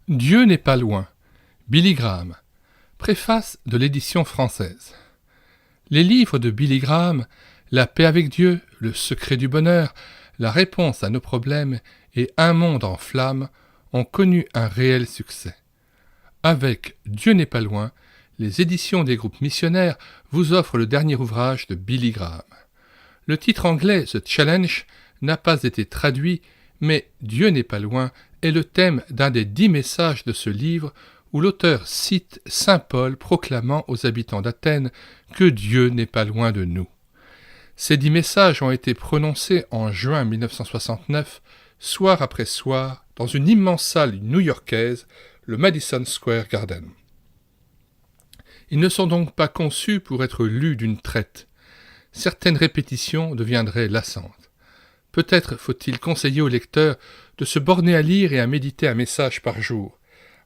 Dieu n'est pas loin. Billy Graham. Préface de l'édition française. Les livres de Billy Graham, La paix avec Dieu, Le secret du bonheur, La réponse à nos problèmes et Un monde en flammes ont connu un réel succès. Avec Dieu n'est pas loin, les éditions des groupes missionnaires vous offrent le dernier ouvrage de Billy Graham. Le titre anglais The Challenge n'a pas été traduit, mais Dieu n'est pas loin est le thème d'un des 10 messages de ce livre où l'auteur cite saint Paul proclamant aux habitants d'Athènes que Dieu n'est pas loin de nous. Ces 10 messages ont été prononcés en juin 1969, soir après soir, dans une immense salle new-yorkaise, le Madison Square Garden. Ils ne sont donc pas conçus pour être lus d'une traite. Certaines répétitions deviendraient lassantes. Peut-être faut-il conseiller au lecteur de se borner à lire et à méditer un message par jour,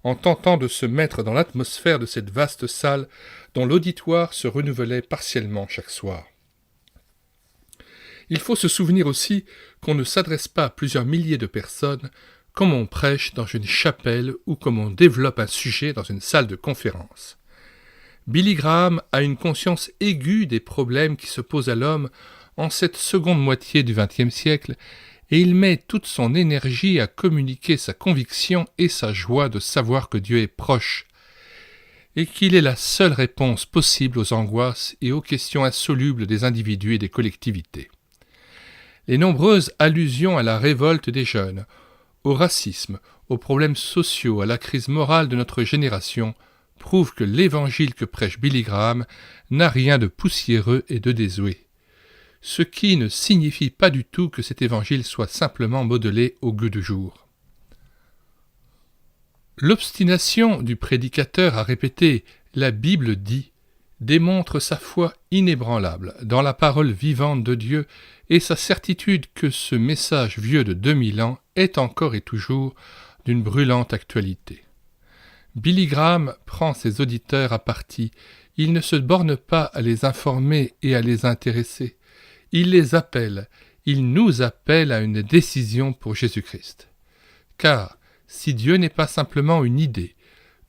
en tentant de se mettre dans l'atmosphère de cette vaste salle dont l'auditoire se renouvelait partiellement chaque soir. Il faut se souvenir aussi qu'on ne s'adresse pas à plusieurs milliers de personnes comme on prêche dans une chapelle ou comme on développe un sujet dans une salle de conférence. Billy Graham a une conscience aiguë des problèmes qui se posent à l'homme en cette seconde moitié du XXe siècle, et il met toute son énergie à communiquer sa conviction et sa joie de savoir que Dieu est proche, et qu'il est la seule réponse possible aux angoisses et aux questions insolubles des individus et des collectivités. Les nombreuses allusions à la révolte des jeunes, au racisme, aux problèmes sociaux, à la crise morale de notre génération, prouvent que l'évangile que prêche Billy Graham n'a rien de poussiéreux et de désuet. Ce qui ne signifie pas du tout que cet évangile soit simplement modelé au goût du jour. L'obstination du prédicateur à répéter « la Bible dit » démontre sa foi inébranlable dans la parole vivante de Dieu et sa certitude que ce message vieux de 2000 ans est encore et toujours d'une brûlante actualité. Billy Graham prend ses auditeurs à partie, il ne se borne pas à les informer et à les intéresser. Il les appelle, il nous appelle à une décision pour Jésus-Christ. Car si Dieu n'est pas simplement une idée,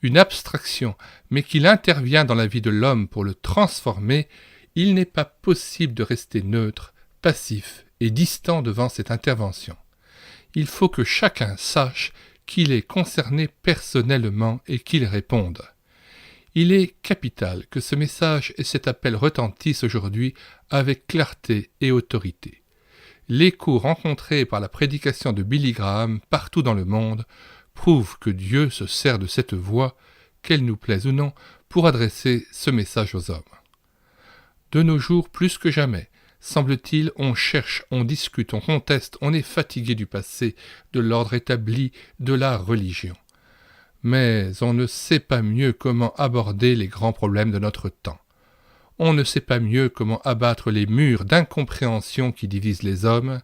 une abstraction, mais qu'il intervient dans la vie de l'homme pour le transformer, il n'est pas possible de rester neutre, passif et distant devant cette intervention. Il faut que chacun sache qu'il est concerné personnellement et qu'il réponde. Il est capital que ce message et cet appel retentissent aujourd'hui avec clarté et autorité. L'écho rencontré par la prédication de Billy Graham partout dans le monde prouve que Dieu se sert de cette voix, qu'elle nous plaise ou non, pour adresser ce message aux hommes. De nos jours, plus que jamais, semble-t-il, on cherche, on discute, on conteste, on est fatigué du passé, de l'ordre établi, de la religion. Mais on ne sait pas mieux comment aborder les grands problèmes de notre temps. On ne sait pas mieux comment abattre les murs d'incompréhension qui divisent les hommes.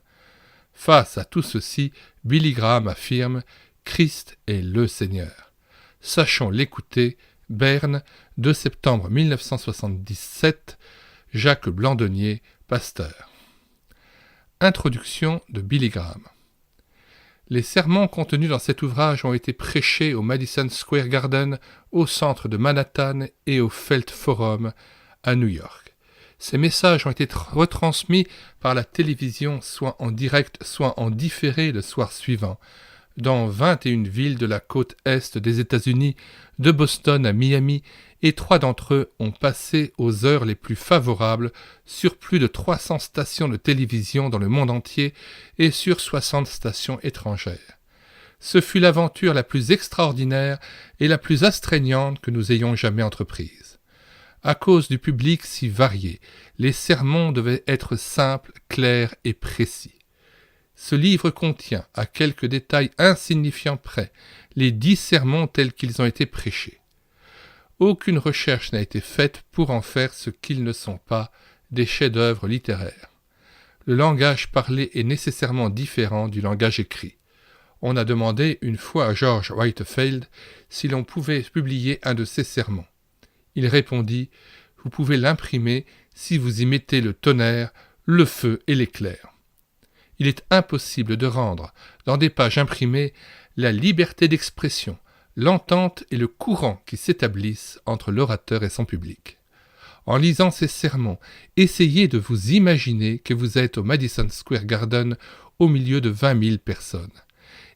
Face à tout ceci, Billy Graham affirme « Christ est le Seigneur ». Sachons l'écouter. Berne, 2 septembre 1977, Jacques Blandonnier, pasteur. Introduction de Billy Graham. Les sermons contenus dans cet ouvrage ont été prêchés au Madison Square Garden, au centre de Manhattan et au Felt Forum à New York. Ces messages ont été retransmis par la télévision, soit en direct, soit en différé le soir suivant, dans 21 villes de la côte est des États-Unis, de Boston à Miami, et 3 d'entre eux ont passé aux heures les plus favorables sur plus de 300 stations de télévision dans le monde entier et sur 60 stations étrangères. Ce fut l'aventure la plus extraordinaire et la plus astreignante que nous ayons jamais entreprise. À cause du public si varié, les sermons devaient être simples, clairs et précis. Ce livre contient, à quelques détails insignifiants près, les 10 sermons tels qu'ils ont été prêchés. Aucune recherche n'a été faite pour en faire ce qu'ils ne sont pas, des chefs-d'œuvre littéraires. Le langage parlé est nécessairement différent du langage écrit. On a demandé une fois à George Whitefield si l'on pouvait publier un de ses sermons. Il répondit « Vous pouvez l'imprimer si vous y mettez le tonnerre, le feu et l'éclair. » Il est impossible de rendre, dans des pages imprimées, la liberté d'expression, l'entente et le courant qui s'établissent entre l'orateur et son public. En lisant ces sermons, essayez de vous imaginer que vous êtes au Madison Square Garden au milieu de 20 000 personnes.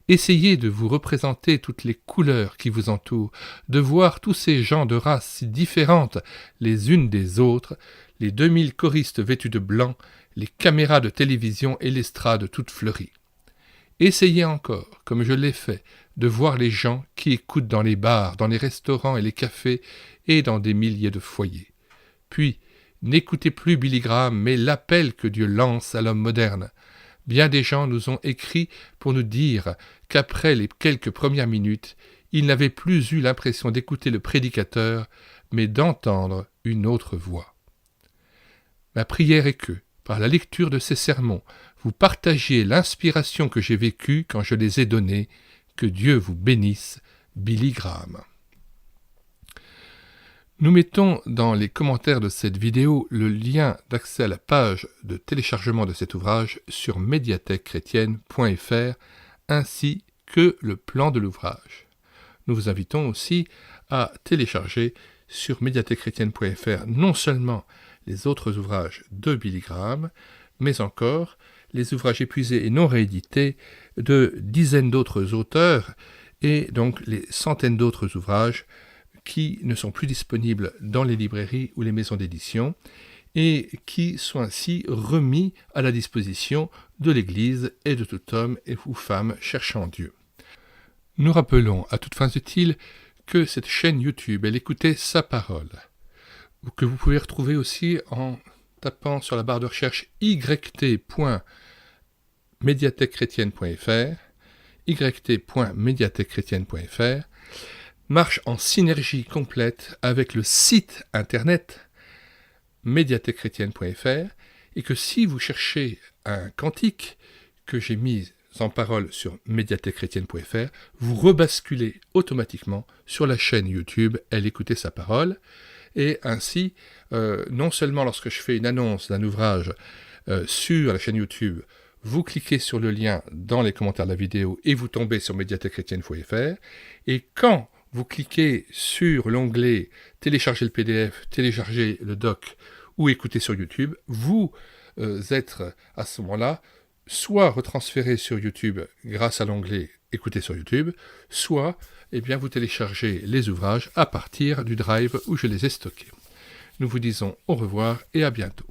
Essayez de vous représenter toutes les couleurs qui vous entourent, de voir tous ces gens de races si différentes les unes des autres, les 2000 choristes vêtus de blanc, les caméras de télévision et l'estrade toute fleurie. Essayez encore, comme je l'ai fait, de voir les gens qui écoutent dans les bars, dans les restaurants et les cafés et dans des milliers de foyers. Puis, n'écoutez plus Billy Graham, mais l'appel que Dieu lance à l'homme moderne. Bien des gens nous ont écrit pour nous dire qu'après les quelques premières minutes, ils n'avaient plus eu l'impression d'écouter le prédicateur, mais d'entendre une autre voix. Ma prière est que, par la lecture de ces sermons, vous partagiez l'inspiration que j'ai vécue quand je les ai donnés. Que Dieu vous bénisse, Billy Graham. Nous mettons dans les commentaires de cette vidéo le lien d'accès à la page de téléchargement de cet ouvrage sur médiathèquechrétienne.fr ainsi que le plan de l'ouvrage. Nous vous invitons aussi à télécharger sur médiathèquechrétienne.fr non seulement les autres ouvrages de Billy Graham, mais encore les ouvrages épuisés et non réédités de dizaines d'autres auteurs et donc les centaines d'autres ouvrages qui ne sont plus disponibles dans les librairies ou les maisons d'édition et qui sont ainsi remis à la disposition de l'Église et de tout homme ou femme cherchant Dieu. Nous rappelons à toutes fins utiles que cette chaîne YouTube, elle écoutait sa parole, que vous pouvez retrouver aussi en tapant sur la barre de recherche yt.médiathèquechrétienne.fr, yt.médiathèquechrétienne.fr, marche en synergie complète avec le site internet médiathèquechrétienne.fr et que si vous cherchez un cantique que j'ai mis en parole sur médiathèquechrétienne.fr, vous rebasculez automatiquement sur la chaîne YouTube Elle écoutait sa parole et ainsi, non seulement lorsque je fais une annonce d'un ouvrage sur la chaîne YouTube, vous cliquez sur le lien dans les commentaires de la vidéo et vous tombez sur médiathèquechrétienne.fr et quand vous cliquez sur l'onglet « Télécharger le PDF »,« Télécharger le doc » ou « Écouter sur YouTube », vous êtes à ce moment-là soit retransféré sur YouTube grâce à l'onglet « Écouter sur YouTube », soit vous téléchargez les ouvrages à partir du drive où je les ai stockés. Nous vous disons au revoir et à bientôt.